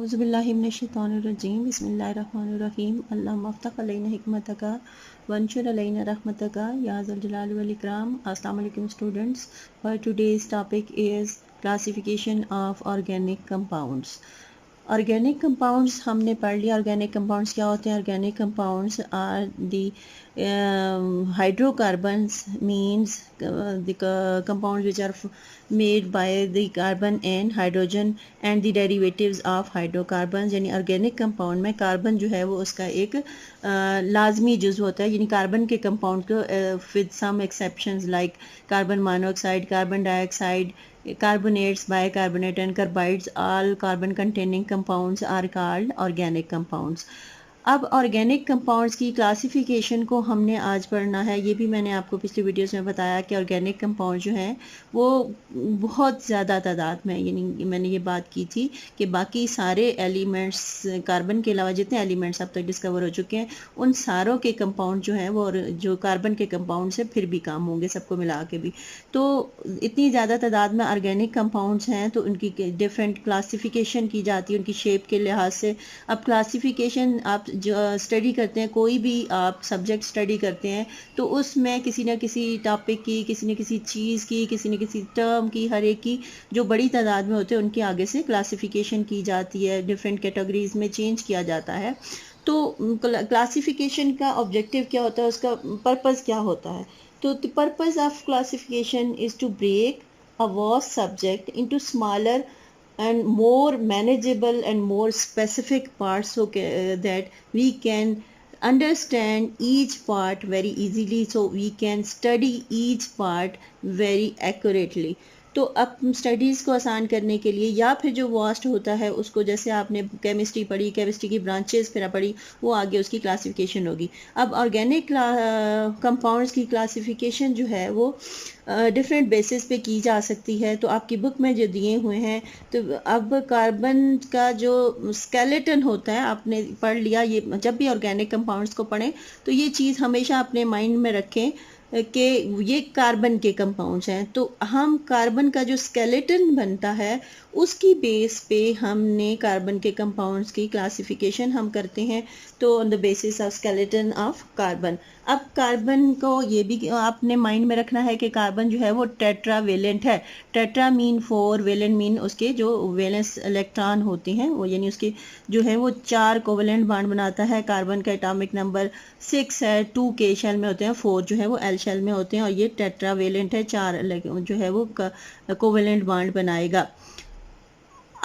औज़ुबिल्लाहिमिनश्शैतानिर्रजीम बिस्मिल्लाहिर्रहमानिर्रहीम अल्लाहुम्मा अफ़्तह अलैना हिकमतका वंशुर अलैना रहमतका या ज़ल जलाल वल इकराम। अस्सलाम वालेकुम students. For today's topic is classification of organic compounds। Organic compounds हमने पढ़ लिया। ऑर्गेनिक कंपाउंड्स क्या होते हैं? Organic compounds are the hydrocarbons means the compounds which are made by the carbon and hydrogen and the derivatives of hydrocarbon. यानी organic compound में carbon जो है वो उसका एक लाजमी जुज़ होता है, यानी कार्बन के कंपाउंड को with some exceptions like carbon monoxide, carbon dioxide, carbonates, bicarbonate and carbides, all carbon containing compounds are called organic compounds। अब ऑर्गेनिक कंपाउंड्स की क्लासिफिकेशन को हमने आज पढ़ना है। ये भी मैंने आपको पिछली वीडियोस में बताया कि ऑर्गेनिक कंपाउंड जो हैं वो बहुत ज़्यादा तादाद में, यानी मैंने ये बात की थी कि बाकी सारे एलिमेंट्स, कार्बन के अलावा जितने एलिमेंट्स अब तक डिस्कवर हो चुके हैं, उन सारों के कंपाउंड जो हैं वो जो कार्बन के कंपाउंड से फिर भी कम होंगे, सबको मिला के भी। तो इतनी ज़्यादा तादाद में ऑर्गेनिक कंपाउंड्स हैं तो उनकी डिफरेंट क्लासिफिकेशन की जाती है उनकी शेप के लिहाज से। अब क्लासिफिकेशन आप जो स्टडी करते हैं, कोई भी आप सब्जेक्ट स्टडी करते हैं तो उसमें किसी न किसी टॉपिक की, किसी न किसी चीज़ की, किसी न किसी टर्म की, हर एक की जो बड़ी तादाद में होते हैं उनके आगे से क्लासिफिकेशन की जाती है, डिफरेंट कैटेगरीज में चेंज किया जाता है। तो क्लासिफिकेशन का ऑब्जेक्टिव क्या होता है, उसका पर्पज़ क्या होता है? तो the purpose of classification is to break a vast subject into smaller and more manageable and more specific parts so that we can understand each part very easily, so we can study each part very accurately। तो अब studies को आसान करने के लिए, या फिर जो वास्ट होता है उसको, जैसे आपने केमिस्ट्री पढ़ी, केमिस्ट्री की ब्रांचेस फिर पढ़ी, वो आगे उसकी क्लासिफिकेशन होगी। अब ऑर्गेनिक कंपाउंड्स की क्लासिफिकेशन जो है वो डिफरेंट बेसिस पे की जा सकती है। तो आपकी बुक में जो दिए हुए हैं, तो अब कार्बन का जो स्केलेटन होता है आपने पढ़ लिया। ये जब भी ऑर्गेनिक कंपाउंड्स को पढ़ें तो ये चीज़ हमेशा अपने माइंड में रखें कि ये कार्बन के कंपाउंड्स हैं। तो हम कार्बन का जो स्केलेटन बनता है उसकी बेस पे हमने कार्बन के कंपाउंड्स की क्लासिफिकेशन हम करते हैं। तो on the basis of skeleton of carbon. अब कार्बन को ये भी आपने माइंड में रखना है कि कार्बन जो है वो टेट्रावेलेंट है। टेट्रा मीन 4, वेलेंट मीन उसके जो वैलेंस इलेक्ट्रॉन होते हैं वो, यानी उसके जो है वो 4 कोवेलेंट बॉन्ड बनाता है। कार्बन का एटॉमिक नंबर 6 है, 2 के शेल में होते हैं, 4 जो है वो एल शेल में होते हैं, और ये टेट्रावेलेंट है, 4 जो है वो कोवेलेंट बॉन्ड बनाएगा।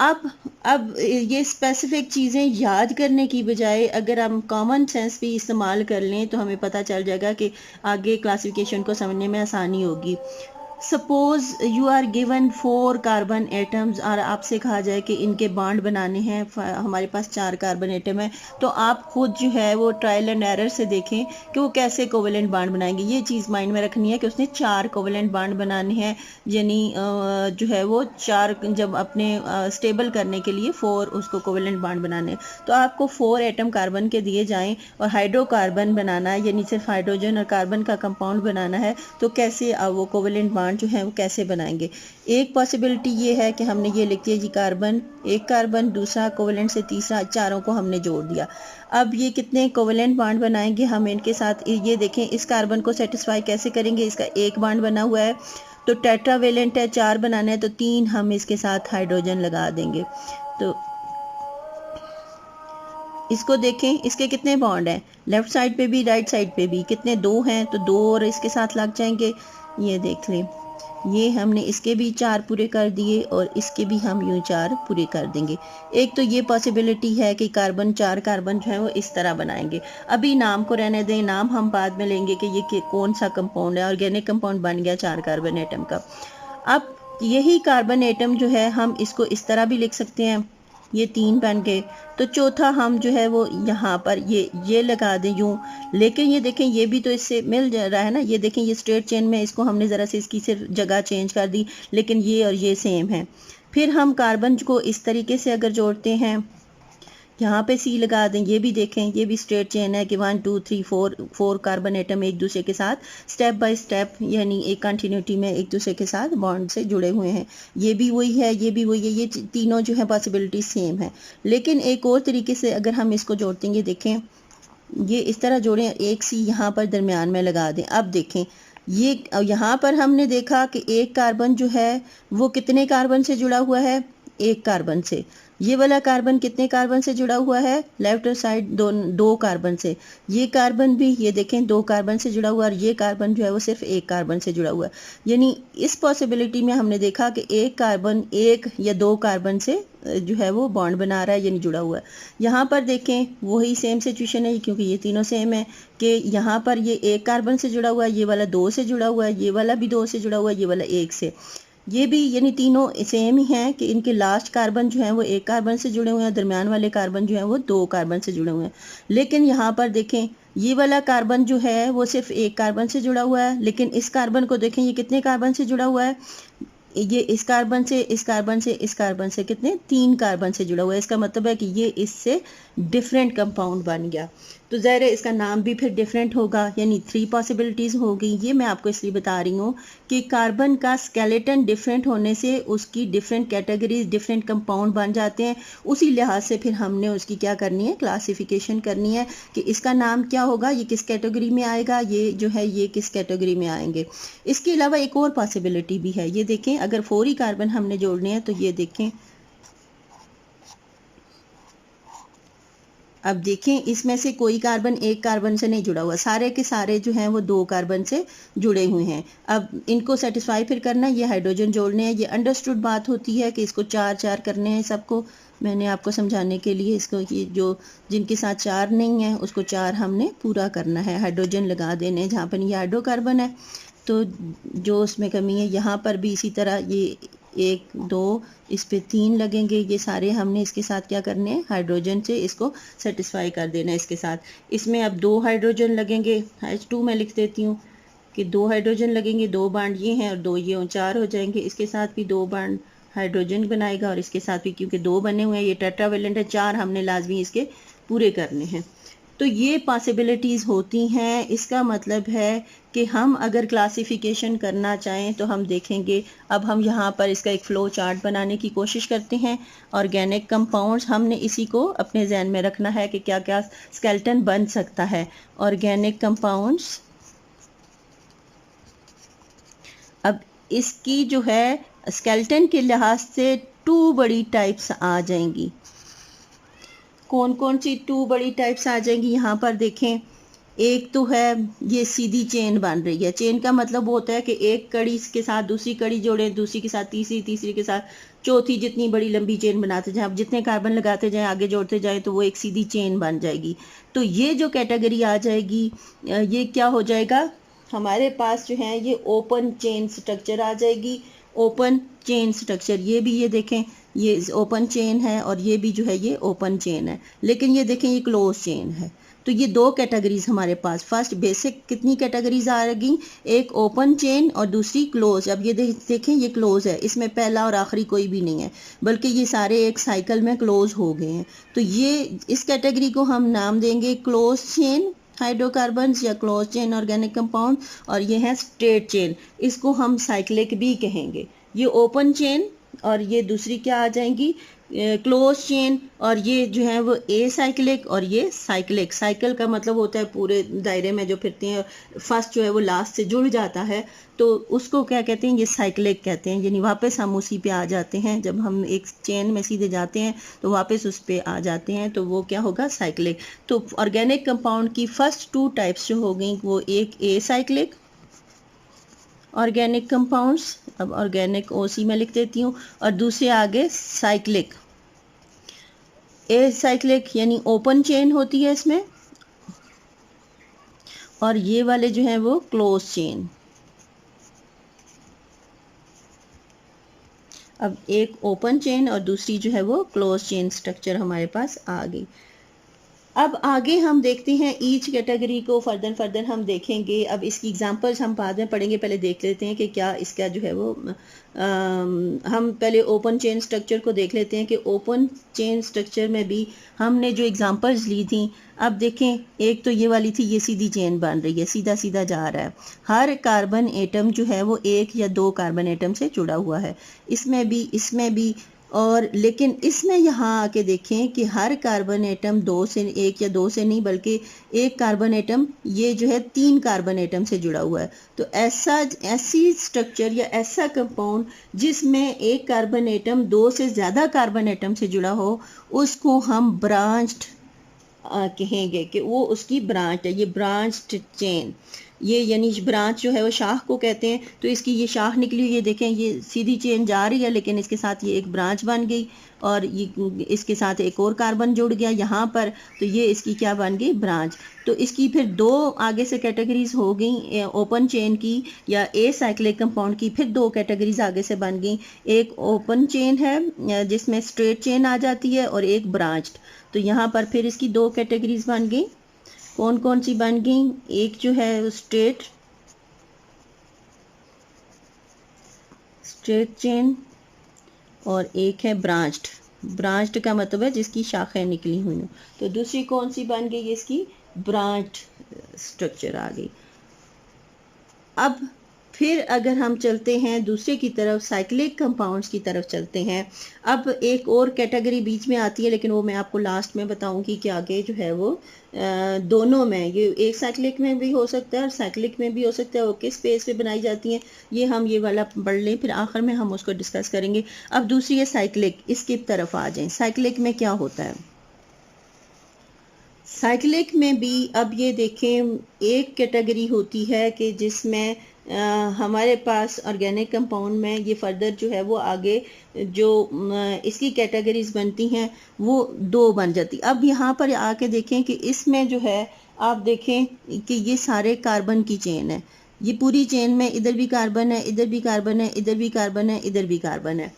अब ये स्पेसिफिक चीज़ें याद करने की बजाय अगर हम कॉमन सेंस भी इस्तेमाल कर लें तो हमें पता चल जाएगा कि आगे क्लासिफिकेशन को समझने में आसानी होगी। Suppose you are given 4 carbon atoms और आपसे कहा जाए कि इनके बॉन्ड बनाने हैं, हमारे पास 4 कार्बन एटम है, तो आप खुद जो है वो ट्रायल एंड एरर से देखें कि वो कैसे कोवेलेंट बॉन्ड बनाएंगे। ये चीज़ माइंड में रखनी है कि उसने 4 कोवेलेंट बॉन्ड बनाने हैं, यानी जो है वो 4 जब अपने स्टेबल करने के लिए 4 उसको कोवेलेंट बॉन्ड बनाने। तो आपको 4 एटम कार्बन के दिए जाएं और हाइड्रोकार्बन बनाना है, यानी सिर्फ हाइड्रोजन और कार्बन का कंपाउंड बनाना है, तो कैसे वो कोवेलेंट बॉन्ड जो है वो कैसे बनाएंगे? एक पॉसिबिलिटी ये है कि हमने ये लिख दिया जी कार्बन, एक कार्बन, दूसरा कोवेलेंट से तीसरा, चारों को हमने जोड़ दिया। अब ये कितने कोवेलेंट बॉन्ड बनाएंगे हम इनके साथ? ये देखें, इस कार्बन को सेटिस्फाई कैसे करेंगे? इसका एक बॉन्ड बना हुआ है तो टेट्रावेलेंट है, 4 बनाना है तो 3 हम इसके साथ हाइड्रोजन लगा देंगे। तो इसको देखें, इसके कितने बॉन्ड हैं? लेफ्ट साइड पे भी राइट साइड पे भी कितने? 2 हैं, तो 2 और इसके साथ लग जाएंगे। ये देख लें, ये हमने इसके भी 4 पूरे कर दिए और इसके भी हम यूं 4 पूरे कर देंगे। एक तो ये पॉसिबिलिटी है कि कार्बन 4 कार्बन जो है वो इस तरह बनाएंगे। अभी नाम को रहने दें, नाम हम बाद में लेंगे कि ये कौन सा कंपाउंड है। ऑर्गेनिक कंपाउंड बन गया 4 कार्बन एटम का। अब यही कार्बन एटम जो है हम इसको इस तरह भी लिख सकते हैं, ये 3 बन गए, तो चौथा हम जो है वो यहाँ पर ये लगा दें यूं। लेकिन ये देखें, ये भी तो इससे मिल जा रहा है ना। ये देखें, ये स्ट्रेट चेन में इसको हमने ज़रा से इसकी सिर्फ जगह चेंज कर दी, लेकिन ये और ये सेम है। फिर हम कार्बन को इस तरीके से अगर जोड़ते हैं, यहाँ पे सी लगा दें। ये भी देखें, ये भी स्ट्रेट चेन है कि 1 2 3 4 कार्बन एटम एक दूसरे के साथ स्टेप बाय स्टेप यानी एक कंटिन्यूटी में एक दूसरे के साथ बॉन्ड से जुड़े हुए हैं। ये भी वही है, ये भी वही है, ये तीनों जो है पॉसिबिलिटी सेम है। लेकिन एक और तरीके से अगर हम इसको जोड़ते हैं, देखें ये इस तरह जोड़ें, एक सी यहाँ पर दरमियान में लगा दें। अब देखें ये यहाँ पर हमने देखा कि एक कार्बन जो है वो कितने कार्बन से जुड़ा हुआ है, एक कार्बन से। ये वाला कार्बन कितने कार्बन से जुड़ा हुआ है, लेफ्ट साइड दो कार्बन से। ये कार्बन भी ये देखें 2 कार्बन से जुड़ा हुआ है, और ये कार्बन जो है वो सिर्फ 1 कार्बन से जुड़ा हुआ है। यानी इस पॉसिबिलिटी में हमने देखा कि एक कार्बन 1 या 2 कार्बन से जो है वो बॉन्ड बना रहा है यानी जुड़ा हुआ है। यहाँ पर देखें वही सेम सिचुएशन है क्योंकि ये तीनों सेम है कि यहाँ पर ये 1 कार्बन से जुड़ा हुआ है, ये वाला 2 से जुड़ा हुआ है, ये वाला भी 2 से जुड़ा हुआ है, ये वाला 1 से। ये भी यानी तीनों सेम ही हैं कि इनके लास्ट कार्बन जो हैं वो 1 कार्बन से जुड़े हुए हैं, दरमियान वाले कार्बन जो हैं वो 2 कार्बन से जुड़े हुए हैं। लेकिन यहाँ पर देखें ये वाला कार्बन जो है वो सिर्फ 1 कार्बन से जुड़ा हुआ है, लेकिन इस कार्बन को देखें ये कितने कार्बन से जुड़ा हुआ है, ये इस कार्बन से इस कार्बन से इस कार्बन से कितने 3 कार्बन से जुड़ा हुआ है। इसका मतलब है कि ये इससे डिफरेंट कंपाउंड बन गया, तो ज़ाहिर है इसका नाम भी फिर डिफरेंट होगा, यानी 3 पॉसिबिलिटीज़ होगी। ये मैं आपको इसलिए बता रही हूँ कि कार्बन का स्केलेटन डिफरेंट होने से उसकी डिफरेंट कैटेगरीज डिफरेंट कंपाउंड बन जाते हैं। उसी लिहाज से फिर हमने उसकी क्या करनी है, क्लासिफिकेशन करनी है कि इसका नाम क्या होगा, ये किस कैटेगरी में आएगा, ये जो है ये किस कैटेगरी में आएंगे। इसके अलावा एक और पॉसिबिलिटी भी है, ये देखें अगर 4 ही कार्बन हमने जोड़ने हैं तो ये देखें, अब देखें इसमें से कोई कार्बन 1 कार्बन से नहीं जुड़ा हुआ, सारे के सारे जो हैं वो 2 कार्बन से जुड़े हुए हैं। अब इनको सेटिस्फाई फिर करना है, ये हाइड्रोजन जोड़ने हैं। ये अंडरस्टूड बात होती है कि इसको 4 4 करने हैं सबको। मैंने आपको समझाने के लिए इसको ये जो जिनके साथ 4 नहीं है उसको 4 हमने पूरा करना है, हाइड्रोजन लगा देने जहाँ पर ये हाइड्रोकार्बन है। तो जो उसमें कमी है यहाँ पर भी इसी तरह ये 1 2 इस पे 3 लगेंगे, ये सारे हमने इसके साथ क्या करने हैं, हाइड्रोजन से इसको सेटिस्फाई कर देना है इसके साथ। इसमें अब 2 हाइड्रोजन लगेंगे, H2 मैं लिख देती हूँ कि 2 हाइड्रोजन लगेंगे, 2 बांड ये हैं और 2 ये और 4 हो जाएंगे। इसके साथ भी 2 बांड हाइड्रोजन बनाएगा और इसके साथ भी क्योंकि 2 बने हुए हैं, ये टेट्रावेलेंट है, 4 हमने लाजमी इसके पूरे करने हैं। तो ये पॉसिबिलिटीज़ होती हैं। इसका मतलब है कि हम अगर क्लासिफिकेशन करना चाहें तो हम देखेंगे। अब हम यहाँ पर इसका एक फ़्लो चार्ट बनाने की कोशिश करते हैं। ऑर्गेनिक कंपाउंड्स हमने इसी को अपने जहन में रखना है कि क्या क्या स्केलेटन बन सकता है ऑर्गेनिक कंपाउंड्स। अब इसकी जो है स्केलेटन के लिहाज से 2 बड़ी टाइप्स आ जाएंगी। कौन कौन सी 2 बड़ी टाइप्स आ जाएंगी यहाँ पर देखें। एक तो है ये सीधी चेन बन रही है। चेन का मतलब होता है कि एक कड़ी के साथ दूसरी कड़ी जोड़े, दूसरी के साथ तीसरी, तीसरी के साथ चौथी, जितनी बड़ी लंबी चेन बनाते जाए, आप जितने कार्बन लगाते जाएं आगे जोड़ते जाएं तो वो एक सीधी चेन बन जाएगी। तो ये जो कैटेगरी आ जाएगी ये क्या हो जाएगा, हमारे पास जो है ये ओपन चेन स्ट्रक्चर आ जाएगी। ओपन चेन स्ट्रक्चर ये भी ये देखें ये ओपन चेन है और ये भी जो है ये ओपन चेन है, लेकिन ये देखें ये क्लोज चेन है। तो ये 2 कैटेगरीज हमारे पास, फर्स्ट बेसिक कितनी कैटेगरीज आ रही, एक ओपन चेन और दूसरी क्लोज। अब ये देखें ये क्लोज है, इसमें पहला और आखिरी कोई भी नहीं है, बल्कि ये सारे एक साइकिल में क्लोज हो गए हैं। तो ये इस कैटेगरी को हम नाम देंगे क्लोज चेन हाइड्रोकार्बन्स या क्लोज चेन ऑर्गेनिक कंपाउंड, और ये है स्ट्रेट चेन, इसको हम साइक्लिक भी कहेंगे। ये ओपन चेन और ये दूसरी क्या आ जाएंगी, क्लोज चेन, और ये जो है वो ए साइक्लिक और ये साइक्लिक। साइकिल का मतलब होता है पूरे दायरे में जो फिरती हैं, फर्स्ट जो है वो लास्ट से जुड़ जाता है, तो उसको क्या कहते हैं, ये साइक्लिक कहते हैं। यानी वापस हम उसी पे आ जाते हैं, जब हम एक चेन में सीधे जाते हैं तो वापस उस पे आ जाते हैं, तो वो क्या होगा, साइक्लिक। तो ऑर्गेनिक कंपाउंड की फर्स्ट 2 टाइप्स जो हो गई वो एक ए साइक्लिक ऑर्गेनिक कंपाउंड्स, अब ऑर्गेनिक ओसी में लिख देती हूँ, और दूसरे आगे साइक्लिक। ए साइक्लिक यानी ओपन चेन होती है इसमें, और ये वाले जो हैं वो क्लोज चेन। अब एक ओपन चेन और दूसरी जो है वो क्लोज चेन स्ट्रक्चर हमारे पास आ गई। अब आगे हम देखते हैं ईच कैटेगरी को फर्दर हम देखेंगे। अब इसकी एग्जांपल्स हम बाद में पढ़ेंगे, पहले देख लेते हैं कि क्या इसका जो है वो हम पहले ओपन चेन स्ट्रक्चर को देख लेते हैं कि ओपन चेन स्ट्रक्चर में भी हमने जो एग्जांपल्स ली थी, अब देखें एक तो ये वाली थी, ये सीधी चेन बन रही है, सीधा सीधा जा रहा है, हर कार्बन एटम जो है वो एक या दो कार्बन एटम से जुड़ा हुआ है, इसमें भी और लेकिन इसमें यहाँ आके देखें कि हर कार्बन एटम एक या दो से नहीं बल्कि एक कार्बन एटम ये जो है 3 कार्बन एटम से जुड़ा हुआ है। तो ऐसी स्ट्रक्चर या ऐसा कंपाउंड जिसमें एक कार्बन एटम 2 से ज़्यादा कार्बन एटम से जुड़ा हो, उसको हम ब्रांच्ड कहेंगे कि वो उसकी ब्रांच है, ये ब्रांच्ड चेन। ये यानी ब्रांच जो है वो शाख को कहते हैं। तो इसकी ये शाख निकली हुई है, देखें ये सीधी चेन जा रही है लेकिन इसके साथ ये एक ब्रांच बन गई और ये इसके साथ एक और कार्बन जुड़ गया यहाँ पर, तो ये इसकी क्या बन गई, ब्रांच। तो इसकी फिर दो आगे से कैटेगरीज हो गई ओपन चेन की या ए साइक्लिक कंपाउंड की, फिर दो कैटेगरीज आगे से बन गई। एक ओपन चेन है जिसमें स्ट्रेट चेन आ जाती है और एक ब्रांच्ड। तो यहाँ पर फिर इसकी दो कैटेगरीज बन गई। कौन कौन सी बन गई, एक जो है स्ट्रेट चेन और एक है ब्रांच्ड का मतलब है जिसकी शाखाएं निकली हुई हो। तो दूसरी कौन सी बन गई, इसकी ब्रांच्ड स्ट्रक्चर आ गई। अब फिर अगर हम चलते हैं दूसरे की तरफ, साइक्लिक कंपाउंड्स की तरफ चलते हैं। अब एक और कैटेगरी बीच में आती है लेकिन वो मैं आपको लास्ट में बताऊंगी कि आगे जो है वो दोनों में, ये एक साइक्लिक में भी हो सकता है और साइक्लिक में भी हो सकता है, वो किस बेस पे बनाई जाती हैं ये हम ये वाला पढ़ लें, फिर आखिर में हम उसको डिस्कस करेंगे। अब दूसरी है साइक्लिक, इसकी तरफ आ जाएं। साइक्लिक में क्या होता है, साइक्लिक में भी अब ये देखें एक कैटेगरी होती है कि जिसमें हमारे पास ऑर्गेनिक कंपाउंड में ये फर्दर जो है वो आगे जो इसकी कैटेगरीज बनती हैं वो दो बन जाती। अब यहाँ पर आके देखें कि इसमें जो है आप देखें कि ये सारे कार्बन की चेन है, ये पूरी चेन में इधर भी कार्बन है, इधर भी कार्बन है, इधर भी कार्बन है, इधर भी कार्बन है।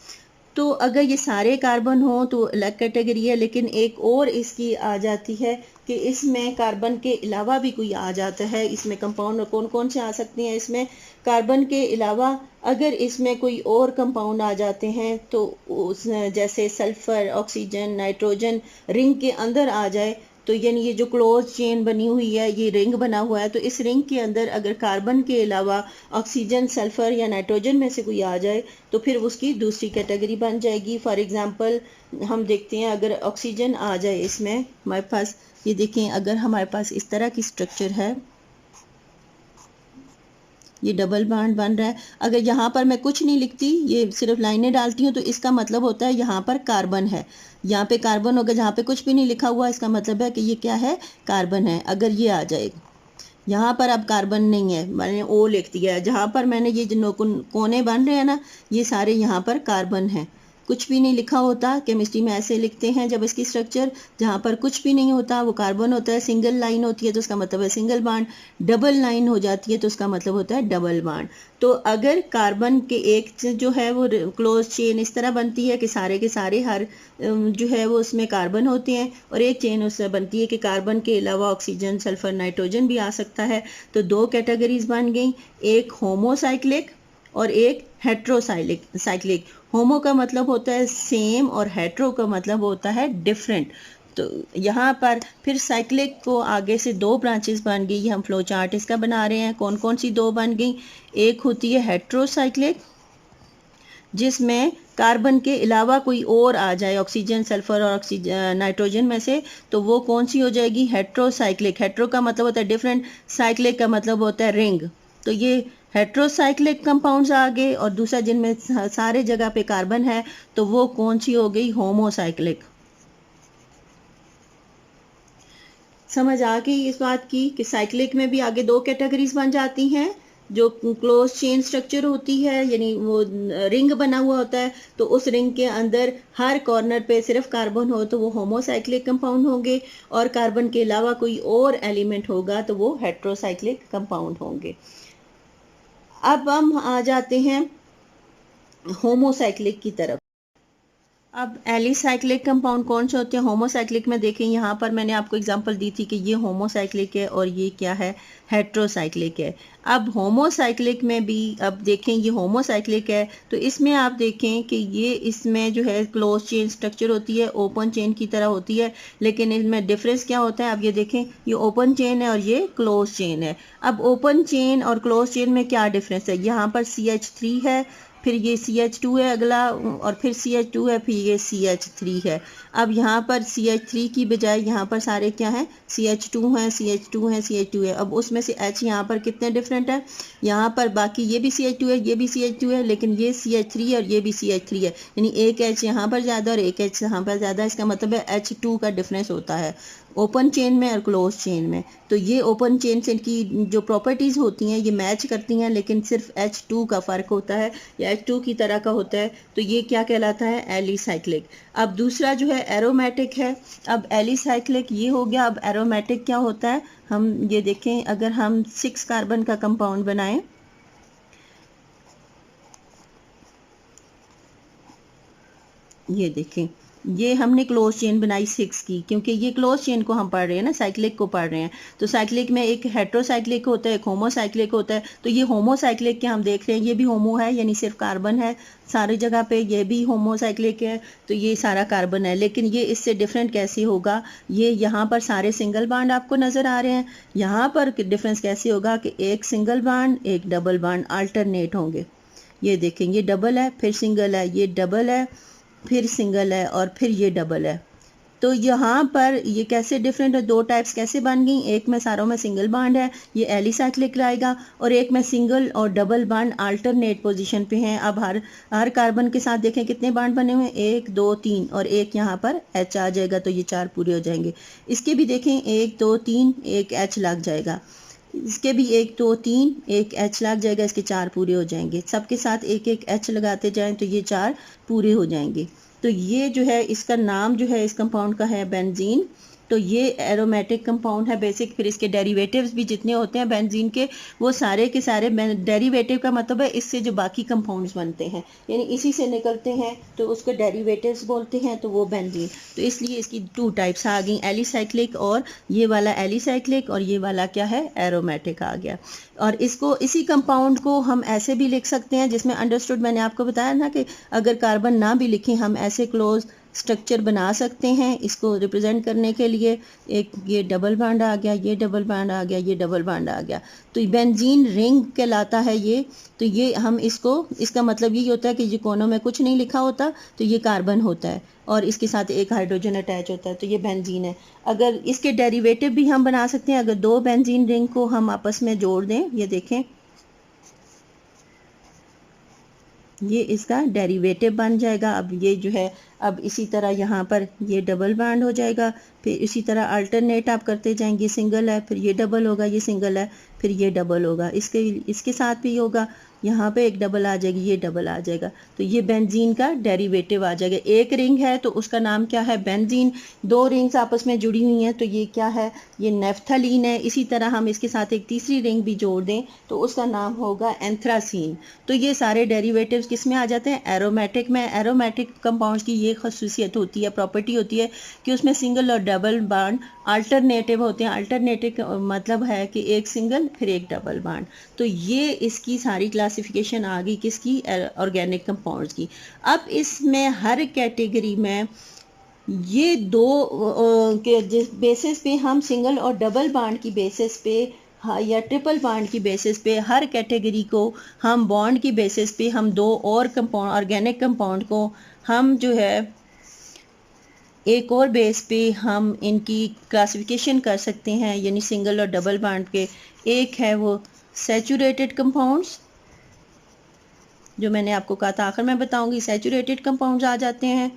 तो अगर ये सारे कार्बन हो तो अलग कैटेगरी है, लेकिन एक और इसकी आ जाती है कि इसमें कार्बन के अलावा भी कोई आ जाता है। इसमें कंपाउंड कौन कौन से आ सकते हैं, इसमें कार्बन के अलावा अगर इसमें कोई और कंपाउंड आ जाते हैं तो जैसे सल्फर, ऑक्सीजन, नाइट्रोजन रिंग के अंदर आ जाए, तो यानी ये जो क्लोज चेन बनी हुई है, ये रिंग बना हुआ है, तो इस रिंग के अंदर अगर कार्बन के अलावा ऑक्सीजन, सल्फर या नाइट्रोजन में से कोई आ जाए तो फिर उसकी दूसरी कैटेगरी बन जाएगी। फॉर एग्जांपल हम देखते हैं अगर ऑक्सीजन आ जाए इसमें हमारे पास, ये देखें अगर हमारे पास इस तरह की स्ट्रक्चर है, ये डबल बॉन्ड बन रहा है। अगर यहाँ पर मैं कुछ नहीं लिखती, ये सिर्फ लाइनें डालती हूँ, तो इसका मतलब होता है यहाँ पर कार्बन है, यहाँ पे कार्बन होगा। जहाँ पे कुछ भी नहीं लिखा हुआ इसका मतलब है कि ये क्या है, कार्बन है। अगर ये आ जाए यहाँ पर, अब कार्बन नहीं है, मैंने ओ लिख दिया है। जहाँ पर मैंने ये जो कोने बन रहे हैं ना, ये सारे यहाँ पर कार्बन है, कुछ भी नहीं लिखा होता। केमिस्ट्री में ऐसे लिखते हैं जब इसकी स्ट्रक्चर, जहाँ पर कुछ भी नहीं होता वो कार्बन होता है। सिंगल लाइन होती है तो उसका मतलब है सिंगल बॉन्ड, डबल लाइन हो जाती है तो उसका मतलब होता है डबल बॉन्ड। तो अगर कार्बन के एक जो है वो क्लोज चेन इस तरह बनती है कि सारे के सारे हर जो है वो उसमें कार्बन होते हैं, और एक चेन उससे बनती है कि कार्बन के अलावा ऑक्सीजन, सल्फर, नाइट्रोजन भी आ सकता है। तो दो कैटेगरीज बन गई, एक होमोसाइक्लिक और एक हेट्रोसाइक्लिक। होमो का मतलब होता है सेम और हेट्रो का मतलब होता है डिफरेंट। तो यहाँ पर फिर साइक्लिक को आगे से दो ब्रांचेस बन गई, हम फ्लो चार्ट इसका बना रहे हैं। कौन कौन सी दो बन गई, एक होती है हेट्रोसाइक्लिक जिसमें कार्बन के अलावा कोई और आ जाए, ऑक्सीजन, सल्फर और नाइट्रोजन में से, तो वो कौन सी हो जाएगी, हेट्रोसाइक्लिक। हेट्रो का मतलब होता है डिफरेंट, साइक्लिक का मतलब होता है रिंग। तो ये हेट्रोसाइक्लिक कंपाउंड्स आ गए, और दूसरा जिनमें सारे जगह पे कार्बन है तो वो कौन सी हो गई, होमोसाइक्लिक। समझ आ गई इस बात की कि साइक्लिक में भी आगे दो कैटेगरीज बन जाती हैं। जो क्लोज चेन स्ट्रक्चर होती है यानी वो रिंग बना हुआ होता है, तो उस रिंग के अंदर हर कॉर्नर पे सिर्फ कार्बन हो तो वो होमोसाइक्लिक कंपाउंड होंगे, और कार्बन के अलावा कोई और एलिमेंट होगा तो वो हेट्रोसाइक्लिक कंपाउंड होंगे। अब हम आ जाते हैं होमोसाइक्लिक की तरफ। अब एलिसाइक्लिक कंपाउंड कौन से होते हैं? होमोसाइक्लिक में देखें, यहाँ पर मैंने आपको एग्जांपल दी थी कि ये होमोसाइक्लिक है और ये क्या है, हेट्रोसाइक्लिक है। अब होमोसाइक्लिक में भी अब देखें, ये होमोसाइक्लिक है तो इसमें आप देखें कि ये इसमें जो है क्लोज चेन स्ट्रक्चर होती है, ओपन चेन की तरह होती है, लेकिन इनमें डिफरेंस क्या होता है? अब ये देखें, ये ओपन चेन है और ये क्लोज चेन है। अब ओपन चेन और क्लोज चेन में क्या डिफरेंस है? यहाँ पर CH3 है, फिर ये CH2 है अगला, और फिर CH2 है, फिर ये CH3 है। अब यहाँ पर CH3 की बजाय यहाँ पर सारे क्या हैं? CH2 हैं, CH2 हैं, CH2 है। अब उसमें से H यहाँ पर कितने डिफरेंट है? यहाँ पर बाकी ये भी CH2 है, ये भी CH2 है, लेकिन ये CH3 है और ये भी CH3 है, यानी एक H यहाँ पर ज़्यादा और एक H यहाँ पर ज़्यादा। इसका मतलब है H2 का डिफरेंस होता है ओपन चेन में और क्लोज चेन में। तो ये ओपन चेन से की जो प्रॉपर्टीज़ होती हैं ये मैच करती हैं, लेकिन सिर्फ H2 का फ़र्क होता है या H2 की तरह का होता है। तो ये क्या कहलाता है? एलिसाइक्लिक। अब दूसरा जो है एरोमेटिक है। अब एलिसाइक्लिक ये हो गया। अब एरोमेटिक क्या होता है? हम ये देखें, अगर हम 6 कार्बन का कंपाउंड बनाएं, ये देखें, ये हमने क्लोज चेन बनाई 6 की, क्योंकि ये क्लोज चेन को हम पढ़ रहे हैं ना, साइक्लिक को पढ़ रहे हैं। तो साइक्लिक में एक हेट्रोसाइक्लिक होता है, एक होमोसाइक्लिक होता है। तो ये होमोसाइक्लिक के हम देख रहे हैं, ये भी होमो है यानी सिर्फ कार्बन है सारी जगह पे, ये भी होमोसाइक्लिक है तो ये सारा कार्बन है। लेकिन ये इससे डिफरेंट कैसे होगा? ये यहाँ पर सारे सिंगल बाड आपको नज़र आ रहे हैं, यहाँ पर डिफरेंस कैसे होगा कि एक सिंगल बाड एक डबल बाड अल्टरनेट होंगे। ये देखें, ये डबल है, फिर सिंगल है, ये डबल है, फिर सिंगल है, और फिर ये डबल है। तो यहाँ पर ये कैसे डिफरेंट है? दो टाइप्स कैसे बन गई? एक में सारों में सिंगल बाड है, ये एलिसाइक्लिक लाएगा, और एक में सिंगल और डबल बाड अल्टरनेट पोजीशन पे हैं। अब हर कार्बन के साथ देखें कितने बाड बने हुए हैं, 1 2 3, और एक यहाँ पर H आ जाएगा तो ये 4 पूरे हो जाएंगे। इसके भी देखें 1 2 3, एक H लग जाएगा, इसके भी 1 2 3, एक H लग जाएगा, इसके 4 पूरे हो जाएंगे। सबके साथ एक एक H लगाते जाएं तो ये 4 पूरे हो जाएंगे। तो ये जो है इसका नाम जो है इस कंपाउंड का है बेंजीन। तो ये एरोमेटिक कंपाउंड है बेसिक। फिर इसके डेरिवेटिव्स भी जितने होते हैं बेंजीन के, वो सारे के सारे, डेरिवेटिव का मतलब है इससे जो बाकी कंपाउंड्स बनते हैं, यानी इसी से निकलते हैं तो उसको डेरिवेटिव्स बोलते हैं, तो वो बेंजीन। तो इसलिए इसकी 2 टाइप्स आ गई, एलिसाइक्लिक, और ये वाला एलिसाइक्लिक, और ये वाला क्या है? एरोमेटिक आ गया। और इसको, इसी कंपाउंड को हम ऐसे भी लिख सकते हैं जिसमें अंडरस्टूड मैंने आपको बताया ना कि अगर कार्बन ना भी लिखें हम ऐसे क्लोज स्ट्रक्चर बना सकते हैं इसको रिप्रेजेंट करने के लिए। एक ये डबल बाड आ गया, ये डबल बाड आ गया, ये डबल बाड आ गया, तो बेंजीन रिंग कहलाता है ये। तो ये हम इसको, इसका मतलब यही होता है कि ये कोनों में कुछ नहीं लिखा होता तो ये कार्बन होता है और इसके साथ एक हाइड्रोजन अटैच होता है, तो ये बेंजीन है। अगर इसके डेरिवेटिव भी हम बना सकते हैं, अगर 2 बेंजीन रिंग को हम आपस में जोड़ दें, ये देखें, ये इसका डेरिवेटिव बन जाएगा। अब ये जो है, अब इसी तरह यहाँ पर ये डबल बाड हो जाएगा, फिर इसी तरह अल्टरनेट आप करते जाएंगे, सिंगल है, फिर ये डबल होगा, ये सिंगल है, फिर ये डबल होगा, इसके साथ भी होगा, यहाँ पे एक डबल आ जाएगी, ये डबल आ जाएगा, तो ये बेंजीन का डेरिवेटिव आ जाएगा। एक रिंग है तो उसका नाम क्या है? बेंजीन। 2 रिंग्स आपस में जुड़ी हुई हैं तो ये क्या है? ये नेफ्थलीन है। इसी तरह हम इसके साथ एक तीसरी रिंग भी जोड़ दें तो उसका नाम होगा एंथ्रासीन। तो ये सारे डेरिवेटिव्स किस में आ जाते हैं? एरोमेटिक में। एरोमेटिक कंपाउंड्स की ये खसूसियत होती है, प्रॉपर्टी होती है कि उसमें सिंगल और डबल बाड अल्टरनेटिव होते हैं। अल्टरनेटिव मतलब है कि एक सिंगल फिर एक डबल बाड। तो ये इसकी सारी क्लासिफिकेशन आ गई किसकी? ऑर्गेनिक कंपाउंड्स की। अब इसमें हर कैटेगरी में ये 2 के जिस बेसिस पे हम सिंगल और डबल बाड की बेसिस पे या ट्रिपल बॉन्ड की बेसिस पे हर कैटेगरी को हम बॉन्ड की बेसिस पे हम 2 और कंपाउंड, ऑर्गेनिक कंपाउंड को हम जो है एक और बेस पे हम इनकी क्लासिफिकेशन कर सकते हैं, यानी सिंगल और डबल बॉन्ड के। एक है वो सैचुरेटेड कंपाउंड्स, जो मैंने आपको कहा था आखिर में बताऊंगी, सैचुरेटेड कंपाउंड्स आ जाते हैं,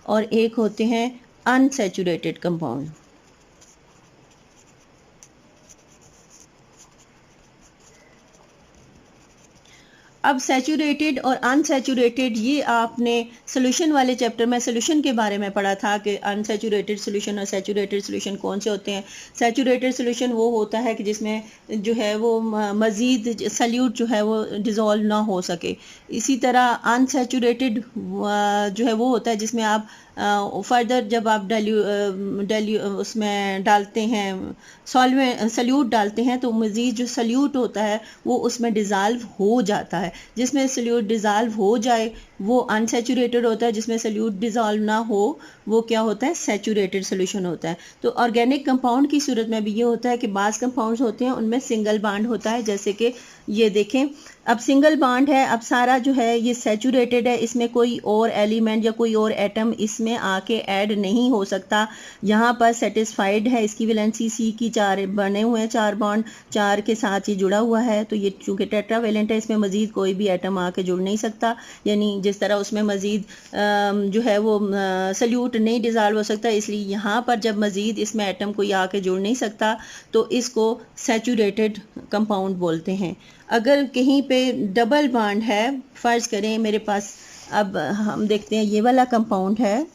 और एक होते हैं अनसैचुरेटेड कंपाउंड। अब सैचुरेटेड और अनसैचुरेटेड, ये आपने सोल्यूशन वाले चैप्टर में सोल्यूशन के बारे में पढ़ा था कि अनसैचुरेटेड सोल्यूशन और सैचुरेटेड सोल्यूशन कौन से होते हैं। सैचुरेटेड सोल्यूशन वो होता है कि जिसमें जो है वो मज़ीद सल्यूट जो है वो डिज़ोल्व ना हो सके। इसी तरह अनसैचुरेटेड जो है वो होता है जिसमें आप फर्दर जब आप उसमें डालते हैं सल्यूट डालते हैं तो मज़ीद जो सल्यूट होता है वो उसमें डिज़ाल्व हो जाता है। जिसमें सल्यूट डिज़ाल्व हो जाए वो अनसैचुरेटेड होता है, जिसमें सल्यूट डिज़ाल्व ना हो वो क्या होता है, सैचुरेटेड सोल्यूशन होता है। तो ऑर्गेनिक कंपाउंड की सूरत में भी ये होता है कि बाज़ कंपाउंड्स होते हैं उनमें सिंगल बॉन्ड होता है, जैसे कि ये देखें अब सिंगल बॉन्ड है, अब सारा जो है ये सैचुरेटेड है, इसमें कोई और एलिमेंट या कोई और एटम इसमें आके ऐड नहीं हो सकता। यहाँ पर सेटिस्फाइड है, इसकी वैलेंसी सी की 4 बने हुए हैं, 4 बॉन्ड 4 के साथ ये जुड़ा हुआ है। तो ये चूँकि टेट्रावेलेंट है इसमें मज़ीद कोई भी एटम आके जुड़ नहीं सकता, यानी जिस तरह उसमें मज़ीद जो है वो सल्यूट नहीं डिज़ाल्व हो सकता, इसलिए यहाँ पर जब मज़ीद इसमें एटम कोई आके जुड़ नहीं सकता तो इसको सैचुरेटेड कंपाउंड बोलते हैं। अगर कहीं पे डबल बॉन्ड है, फ़र्ज़ करें मेरे पास, अब हम देखते हैं ये वाला कंपाउंड है,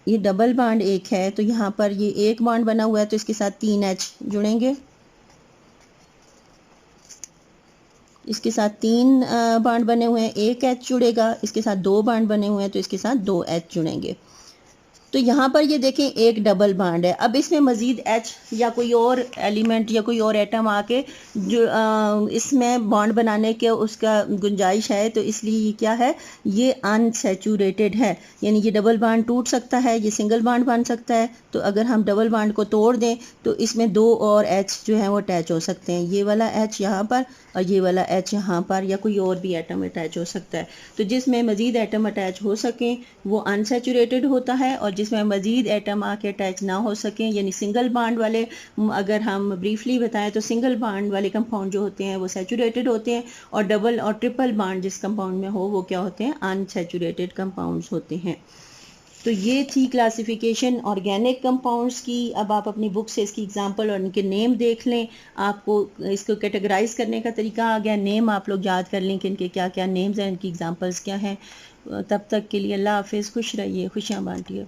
ये डबल बॉन्ड एक है, तो यहाँ पर ये एक बॉन्ड बना हुआ है तो इसके साथ 3 H जुड़ेंगे, इसके साथ 3 बॉन्ड बने हुए हैं, एक H जुड़ेगा, इसके साथ 2 बॉन्ड बने हुए हैं तो इसके साथ 2 H जुड़ेंगे। तो यहाँ पर ये देखें एक डबल बॉन्ड है, अब इसमें मज़ीद H या कोई और एलिमेंट या कोई और एटम आके जो इसमें बॉन्ड बनाने के उसका गुंजाइश है, तो इसलिए ये क्या है, ये अनसैचुरेटेड है, यानी ये डबल बॉन्ड टूट सकता है, ये सिंगल बॉन्ड बन सकता है। तो अगर हम डबल बॉन्ड को तोड़ दें तो इसमें 2 और H जो है वो अटैच हो सकते हैं, ये वाला H यहाँ पर और ये वाला H यहाँ पर, या कोई और भी एटम अटैच हो सकता है। तो जिसमें मज़ीद एटम अटैच हो सकें वो अनसैचुरेटेड होता है, और जिसमें मज़ीद एटम आके अटैच ना हो सकें यानी सिंगल बॉन्ड वाले, अगर हम ब्रीफली बताएं तो सिंगल बॉन्ड वाले कंपाउंड जो होते हैं वो सैचुरेटेड होते हैं, और डबल और ट्रिपल बॉन्ड जिस कंपाउंड में हो वो क्या होते हैं, अनसैचुरेटेड कंपाउंड्स होते हैं। तो ये थी क्लासिफिकेशन ऑर्गेनिक कंपाउंड्स की। अब आप अपनी बुक से इसकी एग्जांपल और इनके नेम देख लें, आपको इसको कैटेगराइज करने का तरीका आ गया, नेम आप लोग याद कर लें कि इनके क्या क्या नेम्स हैं, इनकी एग्जांपल्स क्या हैं। तब तक के लिए अल्लाह हाफिज़, खुश रहिए, खुशियाँ बांटिए।